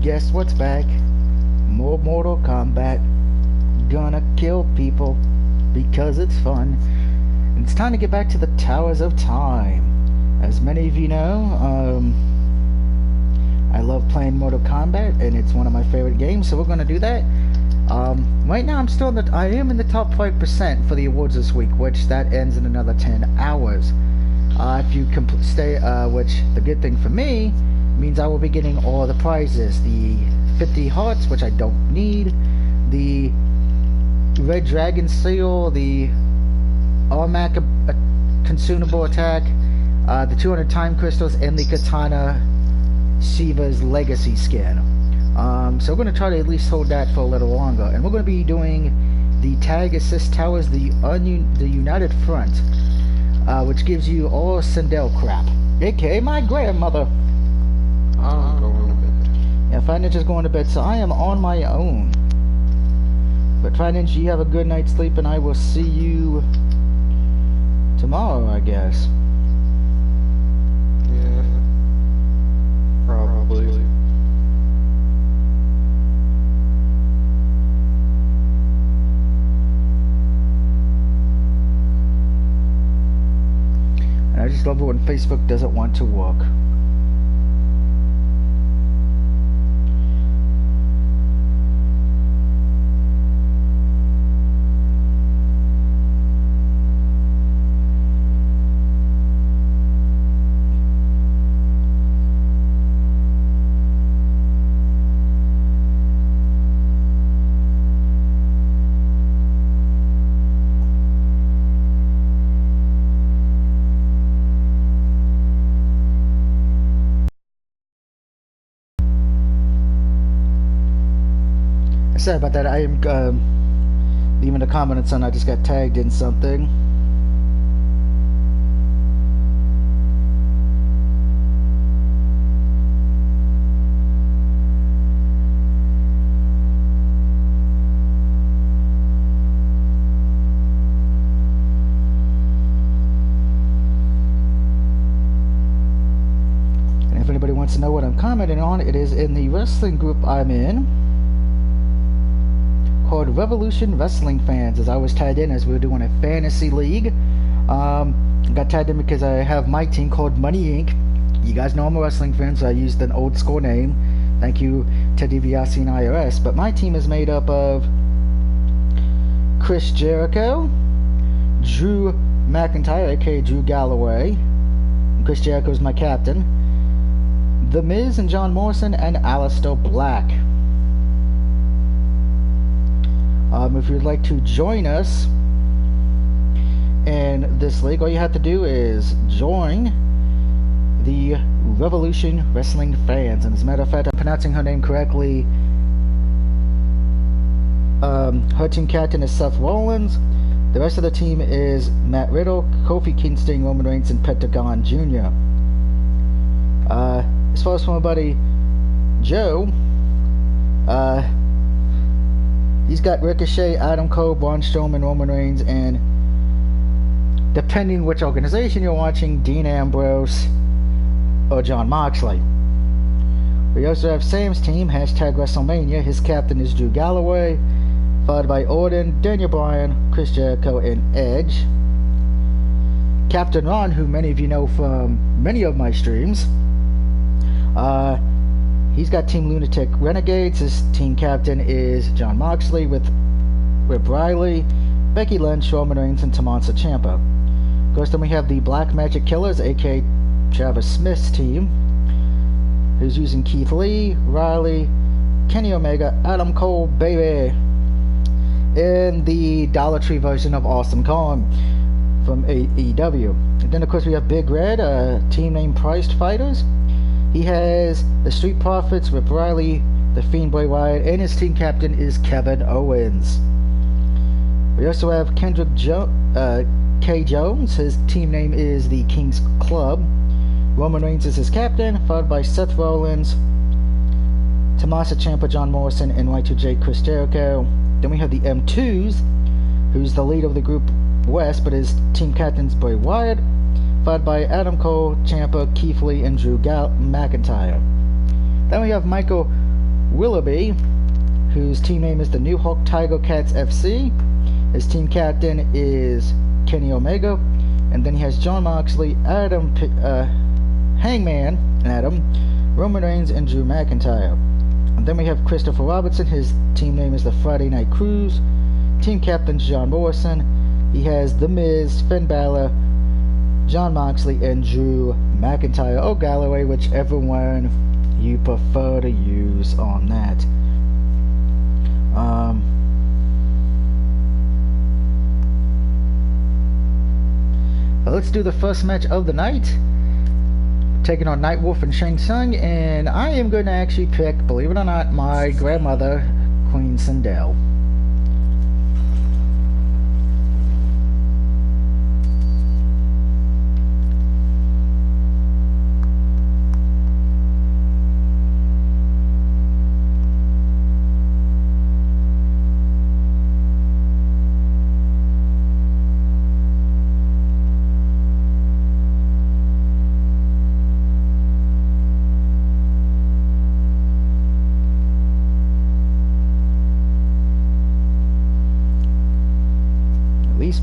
guess what's back? More Mortal Kombat. Gonna kill people because it's fun. And it's time to get back to the Towers of Time. As many of you know, I love playing Mortal Kombat, and it's one of my favorite games, so we're gonna do that. Right now I am in the top 5% for the awards this week, which that ends in another 10 hours. If you stay, which the good thing for me means I will be getting all the prizes. The 50 hearts, which I don't need, the Red Dragon Seal, the Armac consumable attack, the 200 time crystals, and the Katana Shiva's legacy skin. So we're going to try to at least hold that for a little longer, and we're going to be doing the Tag Assist Towers, the United Front, which gives you all Sindel crap, aka my grandmother. I'm going to bed. Yeah, Fat Ninja's going to bed, so I am on my own. But Fat Ninja, you have a good night's sleep, and I will see you tomorrow, I guess. Yeah, probably. And I just love it when Facebook doesn't want to work. Sorry about that. I am leaving a comment on I just got tagged in something. And if anybody wants to know what I'm commenting on, it is in the wrestling group I'm in, called Revolution Wrestling Fans, as I was tied in as we were doing a fantasy league. Got tied in because I have my team called Money Inc. You guys know I'm a wrestling fan, so I used an old school name. Thank you, Ted DiBiase and IRS. But my team is made up of Chris Jericho, Drew McIntyre, aka Drew Galloway. Chris Jericho is my captain. The Miz and John Morrison, and Aleister Black. If you'd like to join us in this league, all you have to do is join the Revolution Wrestling Fans. And as a matter of fact, I'm pronouncing her name correctly. Her team captain is Seth Rollins. The rest of the team is Matt Riddle, Kofi Kingston, Roman Reigns, and Pentagon Jr. As far as for my buddy Joe, he's got Ricochet, Adam Cole, Braun Strowman, Roman Reigns, and depending which organization you're watching, Dean Ambrose or Jon Moxley. We also have Sam's team, #WrestleMania. His captain is Drew Galloway, followed by Orton, Daniel Bryan, Chris Jericho, and Edge. Captain Ron, who many of you know from many of my streams, he's got Team Lunatic Renegades. His team captain is Jon Moxley, with Rip Riley, Becky Lynch, Roman Reigns, and Tommaso Ciampa. Of course, then we have the Black Magic Killers, aka Travis Smith's team, who's using Keith Lee, Riley, Kenny Omega, Adam Cole, baby, and the Dollar Tree version of Awesome Kong from AEW. And then, of course, we have Big Red, a team named Priced Fighters. He has the Street Profits, Rip Riley, the Fiend Bray Wyatt, and his team captain is Kevin Owens. We also have Kendrick K. Jones. His team name is the King's Club. Roman Reigns is his captain, followed by Seth Rollins, Tommaso Ciampa, John Morrison, and Y2J Chris Jericho. Then we have the M2s, who's the leader of the group West, but his team captain's Bray Wyatt, followed by Adam Cole, Ciampa, Keith Lee, and Drew McIntyre. Then we have Michael Willoughby, whose team name is the New Hawk Tiger Cats FC. His team captain is Kenny Omega. And then he has John Moxley, Hangman Adam, Roman Reigns, and Drew McIntyre. And then we have Christopher Robertson. His team name is the Friday Night Cruise. Team captain John Morrison. He has The Miz, Finn Balor, John Moxley, and Drew McIntyre or Galloway, whichever one you prefer to use on that. Let's do the first match of the night. Taking on Nightwolf and Shang Tsung, and I am going to actually pick, believe it or not, my grandmother, Queen Sindel.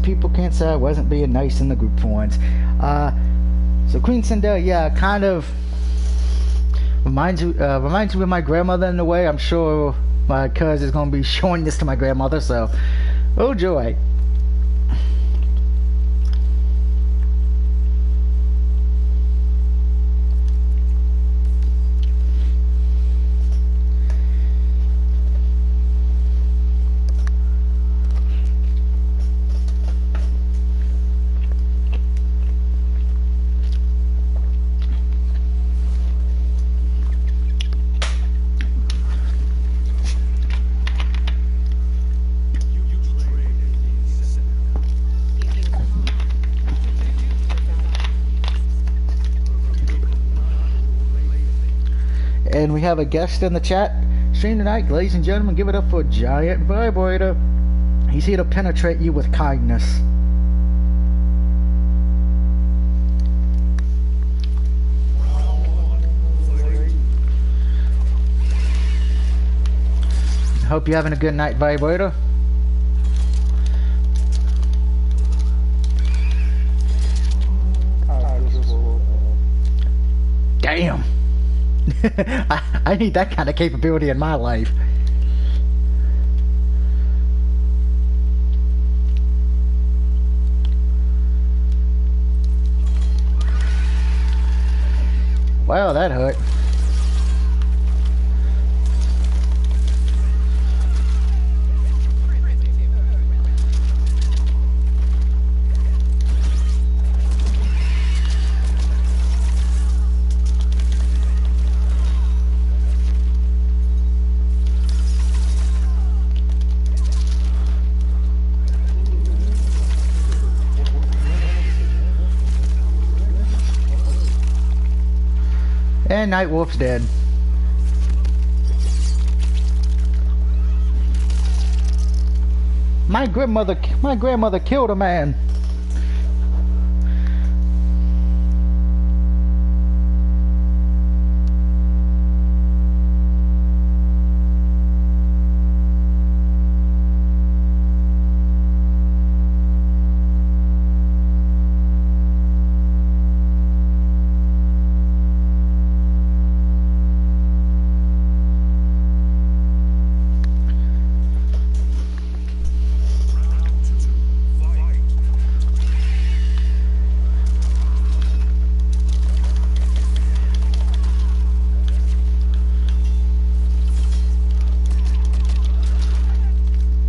People can't say I wasn't being nice in the group for once. So Queen Sindel, yeah, kind of reminds me of my grandmother in a way. I'm sure my cousin is going to be showing this to my grandmother, so oh joy. And we have a guest in the chat stream tonight, ladies and gentlemen. Give it up for Giant Vibrator. He's here to penetrate you with kindness. Hope you're having a good night, Vibrator. Damn. I need that kind of capability in my life. Wow, that hurt. And Nightwolf's dead. My grandmother killed a man.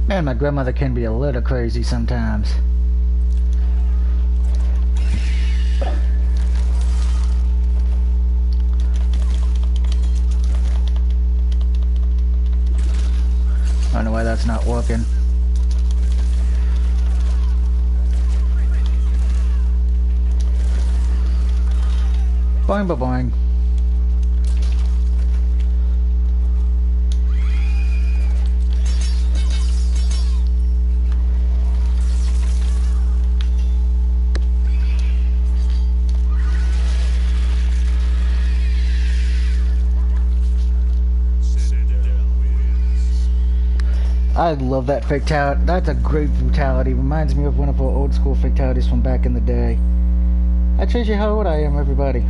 Man, my grandmother can be a little crazy sometimes. I don't know why that's not working. Boing, boing. I love that fatality. That's a great fatality. Reminds me of one of our old school fatalities from back in the day. I treat you how old I am, everybody.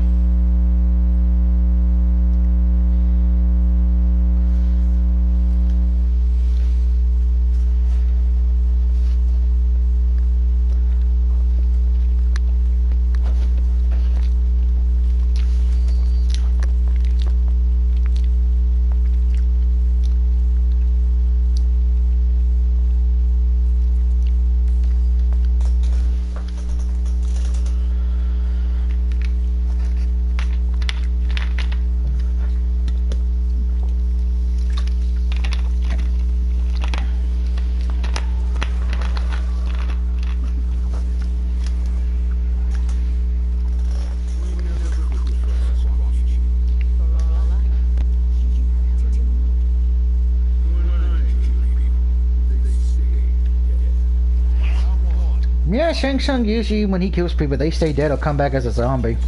Yeah, Shang Tsung usually when he kills people, they stay dead or come back as a zombie.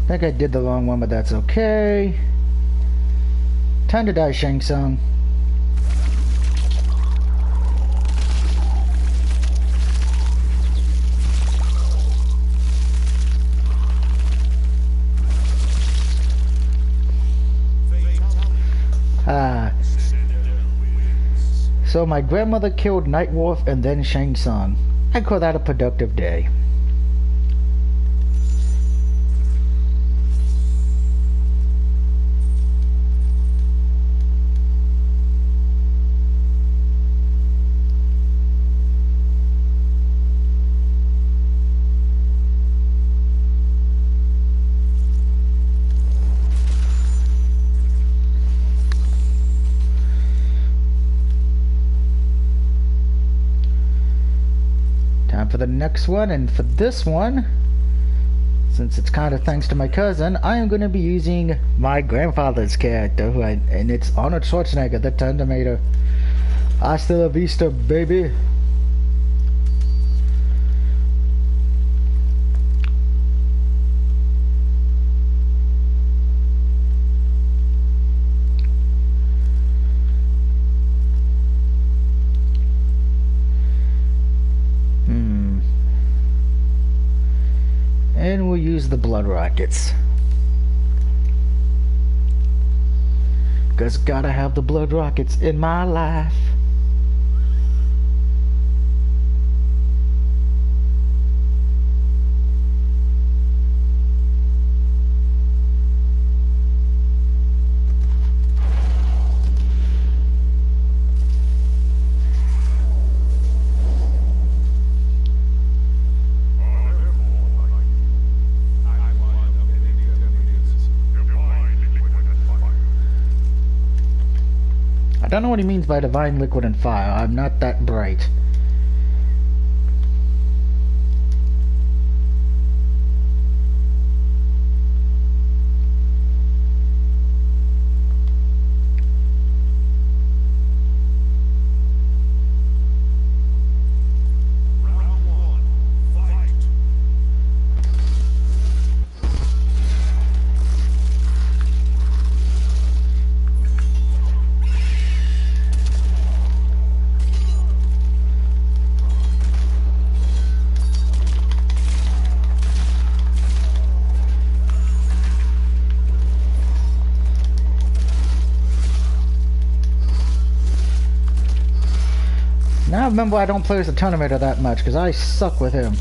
I think I did the wrong one, but that's okay. Time to die, Shang Tsung. Ah. So my grandmother killed Nightwolf and then Shang Tsung. I call that a productive day. Time for the next one, and for this one, since it's kind of thanks to my cousin, I am going to be using my grandfather's character, and it's Arnold Schwarzenegger, the Terminator. Hasta la vista, baby. And we'll use the blood rockets. 'Cause gotta have the blood rockets in my life. I don't know what he means by divine liquid and fire. I'm not that bright. remember I don't play as a Tournamator that much, because I suck with him.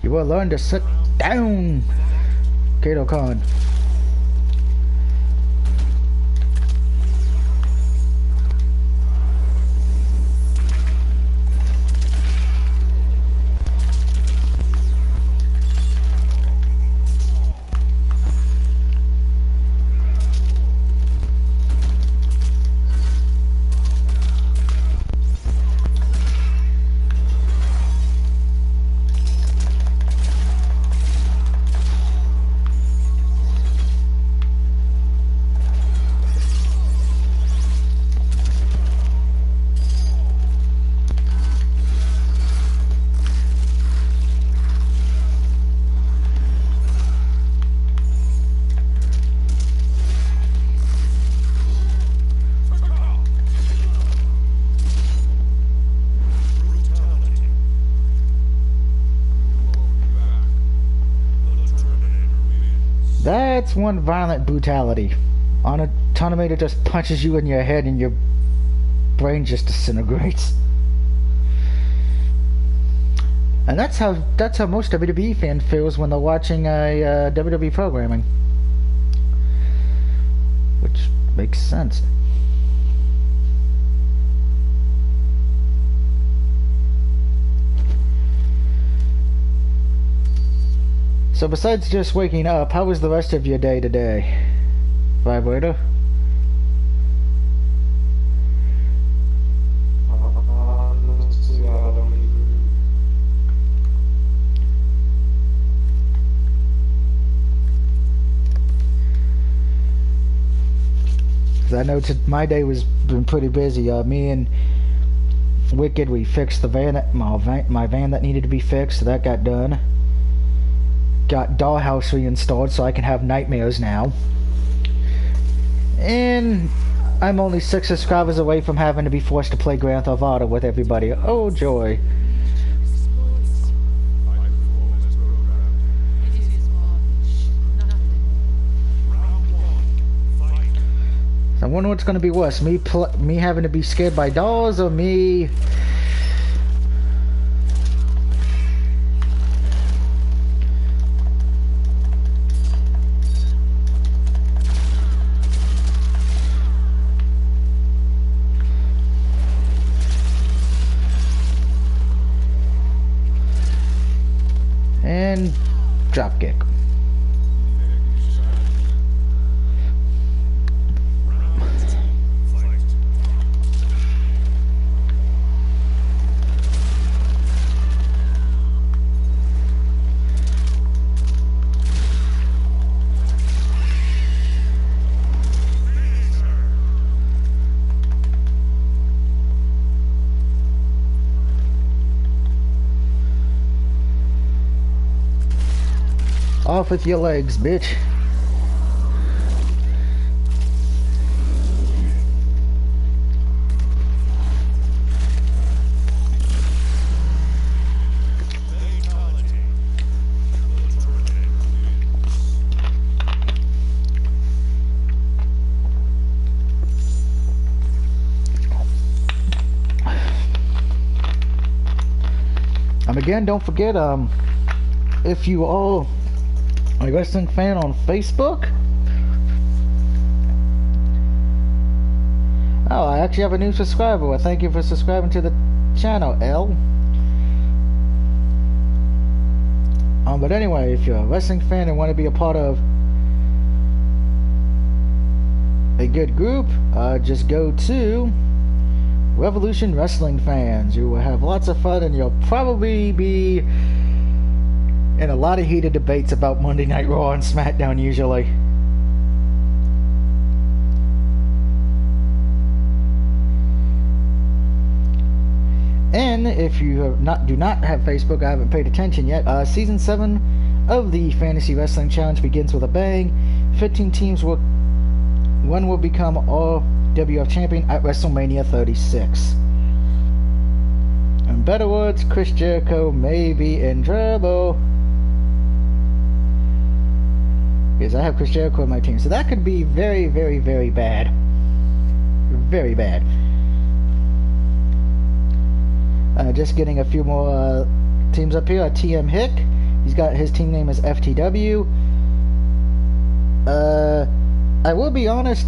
You will learn to sit down, Kato Khan. That's one violent brutality. On a Tournamator just punches you in your head and your brain just disintegrates. And that's how most WWE fan feels when they're watching a WWE programming. Which makes sense. So besides just waking up, how was the rest of your day today, Vibrator? Honestly, I don't even. Because I know my day was been pretty busy. Me and Wicked, we fixed the van, my van that needed to be fixed, so that got done. Got Dollhouse reinstalled so I can have nightmares now. And I'm only 6 subscribers away from having to be forced to play Grand Theft Auto with everybody. Oh joy. I wonder what's gonna be worse, me having to be scared by dolls, or me and dropkick. Off with your legs, bitch. And again, don't forget, if you all a wrestling fan on Facebook. Oh, I actually have a new subscriber. Well, thank you for subscribing to the channel, L. But anyway, if you're a wrestling fan and want to be a part of a good group, just go to Revolution Wrestling Fans. You will have lots of fun, and you'll probably be in a lot of heated debates about Monday Night Raw and SmackDown usually. And if you do not have Facebook, I haven't paid attention yet. Season 7 of the Fantasy Wrestling Challenge begins with a bang. 15 teams will. One will become all WF champion at WrestleMania 36. In better words, Chris Jericho may be in trouble. Because I have Chris Jericho on my team. So that could be very, very, very bad. Very bad. Just getting a few more teams up here. TM Hick. He's got his team name is FTW. I will be honest.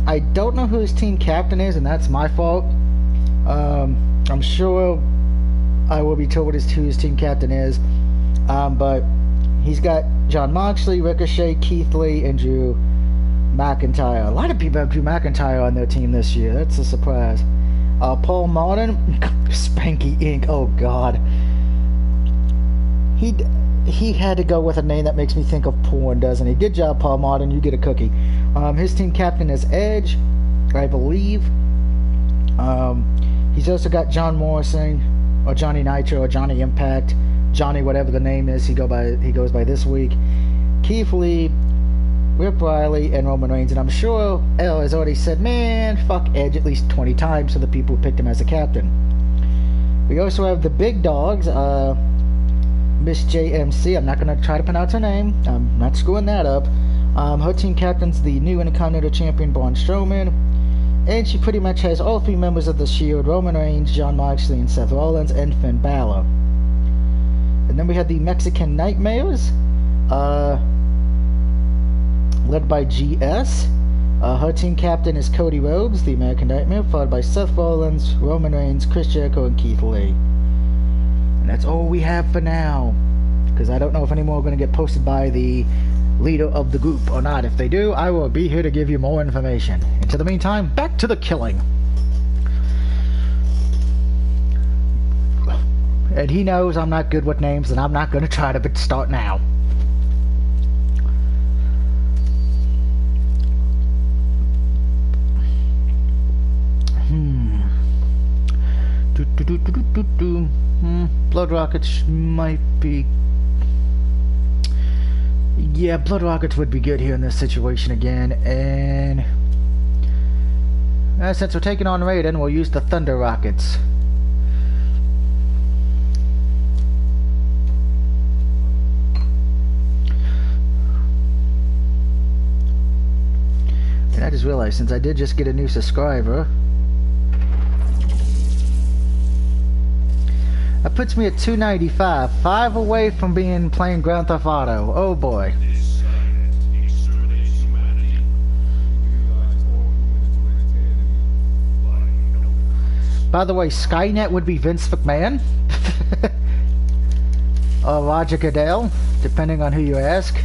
I don't know who his team captain is, and that's my fault. I'm sure I will be told who his team captain is. But he's got John Moxley, Ricochet, Keith Lee, and Drew McIntyre. A lot of people have Drew McIntyre on their team this year. That's a surprise. Paul Martin, Spanky Inc. Oh God, he had to go with a name that makes me think of porn, doesn't he? Good job, Paul Martin. You get a cookie. His team captain is Edge, I believe. He's also got John Morrison, or Johnny Nitro, or Johnny Impact, Johnny whatever the name is he goes by this week. Keith Lee, Rip Riley, and Roman Reigns. And I'm sure L has already said, man, fuck Edge at least 20 times to the people who picked him as a captain. We also have the big dogs, Miss JMC. I'm not going to try to pronounce her name. I'm not screwing that up. Her team captain's the new Intercontinental Champion Braun Strowman. And she pretty much has all 3 members of the Shield: Roman Reigns, John Moxley, and Seth Rollins, and Finn Balor. And then we have the Mexican Nightmares, led by GS. Her team captain is Cody Rhodes, the American Nightmare, followed by Seth Rollins, Roman Reigns, Chris Jericho, and Keith Lee. And that's all we have for now, because I don't know if any more are going to get posted by the leader of the group or not. If they do, I will be here to give you more information. Until the meantime, back to the killing. And he knows I'm not good with names, and I'm not going to try to start now. Blood Rockets might be... Yeah, Blood Rockets would be good here in this situation again. And since we're taking on Raiden, we'll use the Thunder Rockets. And I just realized, since I did just get a new subscriber, that puts me at 295, 5 away from playing Grand Theft Auto. Oh boy. By the way, Skynet would be Vince McMahon or Roger Goodell, depending on who you ask.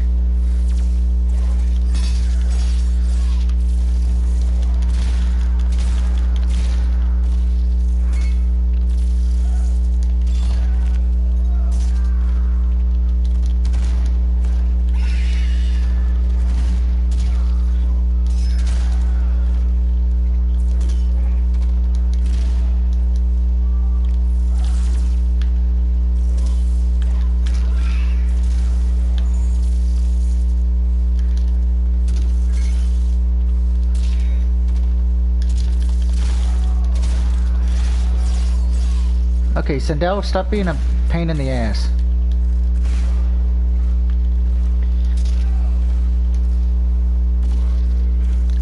Okay, Sindel, stop being a pain in the ass.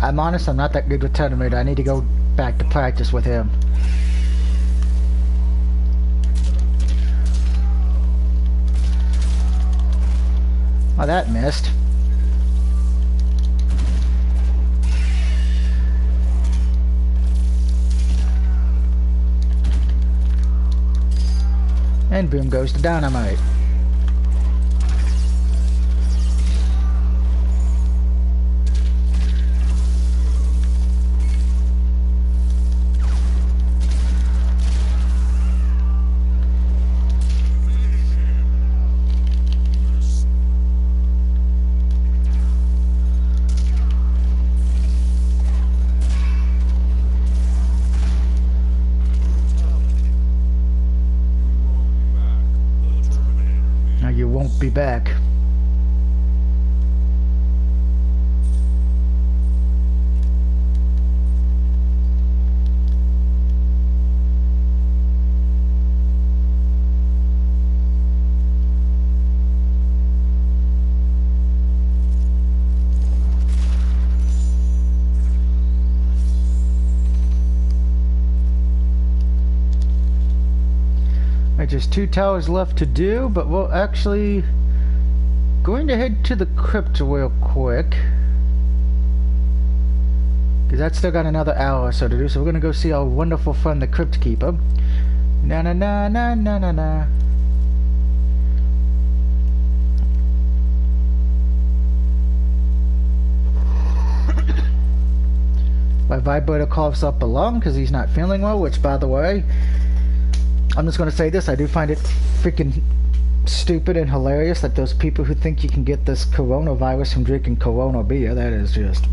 I'm honest, I'm not that good with Terminator. I need to go back to practice with him. Oh, that missed. And boom goes the dynamite. won't be back. Just 2 towers left to do, but we'll actually going to head to the crypt real quick, because that's still got another hour or so to do. So we're gonna go see our wonderful friend, the Crypt Keeper. Na na na na na na na. My vibrator coughs up a lung because he's not feeling well, which, by the way, I'm just going to say this, I do find it freaking stupid and hilarious that those people who think you can get this coronavirus from drinking Corona beer, that is just...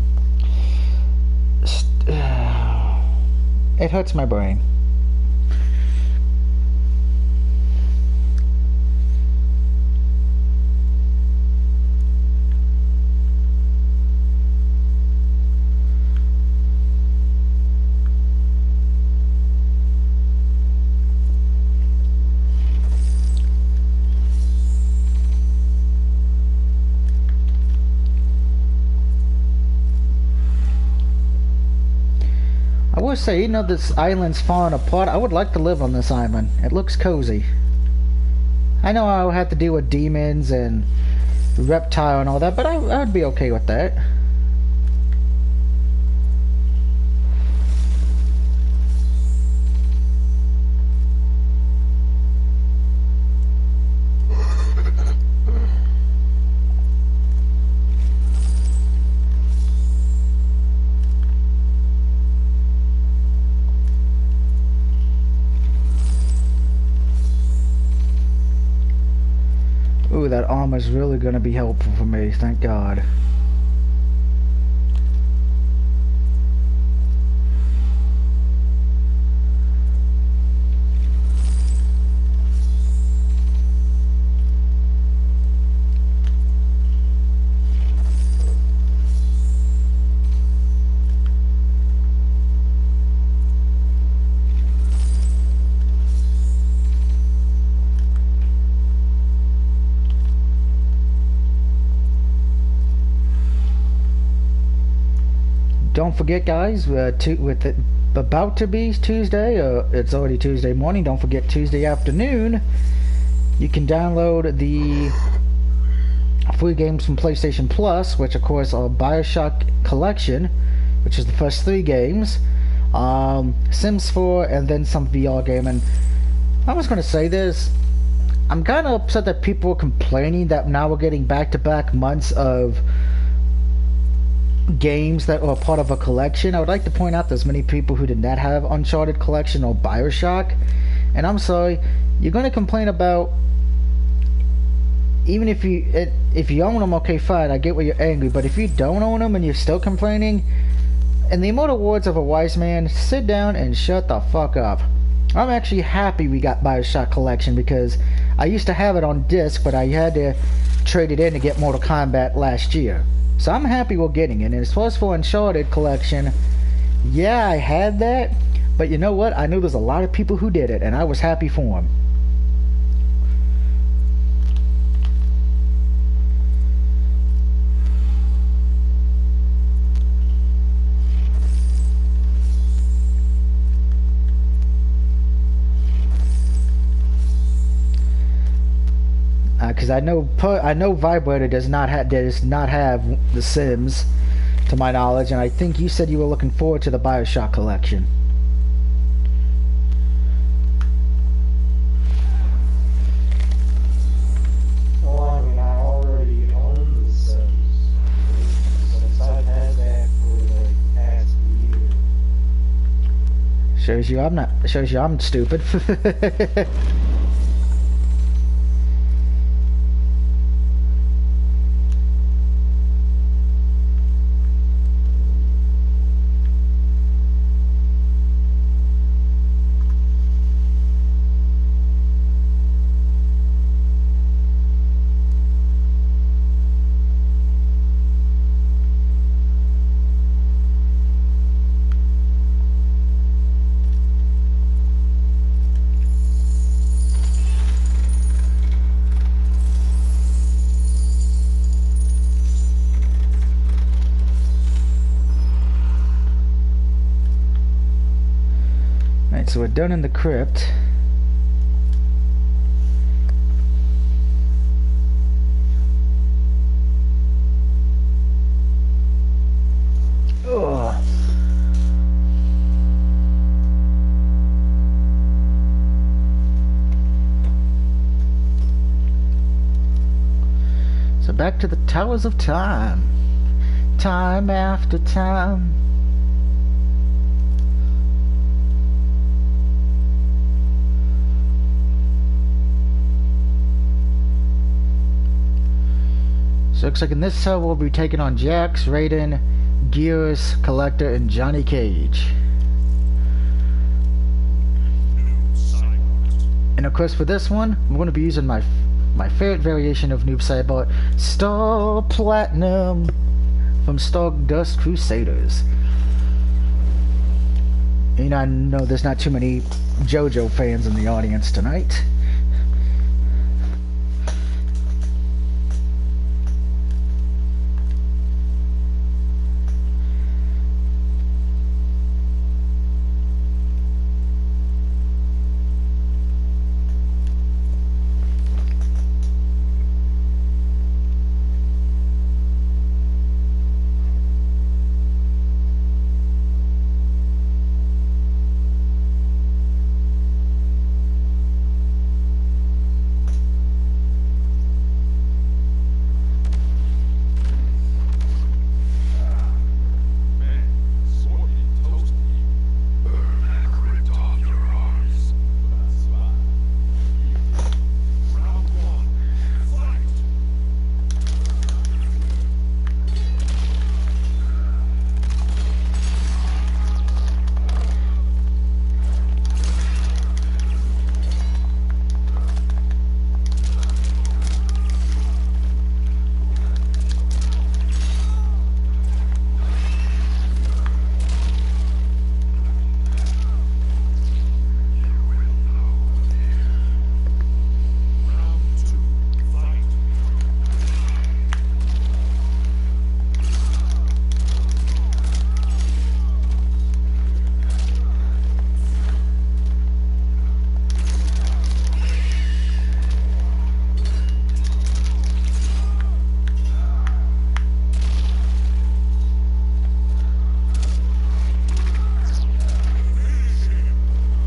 it hurts my brain. I will say, you know, this island's falling apart. I would like to live on this island. It looks cozy. I know I'll have to deal with demons and reptile and all that, but I would be okay with that. Ooh, that armor's really gonna be helpful for me, thank God. Don't forget, guys, with it about to be Tuesday, it's already Tuesday morning, don't forget Tuesday afternoon, you can download the free games from PlayStation Plus, which of course are Bioshock Collection, which is the first 3 games, Sims 4, and then some VR game. And I was going to say this, I'm kind of upset that people are complaining that now we're getting back-to-back months of games that are part of a collection. I would like to point out there's many people who did not have Uncharted Collection or Bioshock, and I'm sorry, you're going to complain about, even if you own them, okay, fine, I get why you're angry, but if you don't own them and you're still complaining, in the immortal words of a wise man, sit down and shut the fuck up. I'm actually happy we got Bioshock Collection, because I used to have it on disc, but I had to trade it in to get Mortal Kombat last year. So I'm happy we're getting it. And as far as for Uncharted Collection, yeah, I had that, but you know what? I knew there's a lot of people who did it, and I was happy for them. Because I know Vibrator does not have The Sims, to my knowledge, and I think you said you were looking forward to the Bioshock Collection. Well, I mean, I already own the Sims, since I've had that for like the past year. Shows you I'm stupid. so we're done in the crypt. Ugh. So back to the Towers of Time. Time after time. So looks like in this cell we'll be taking on Jax, Raiden, Gears, Collector, and Johnny Cage. And of course for this one, I'm going to be using my favorite variation of Noob Saibot, Star Platinum from Stardust Crusaders. And I know there's not too many JoJo fans in the audience tonight.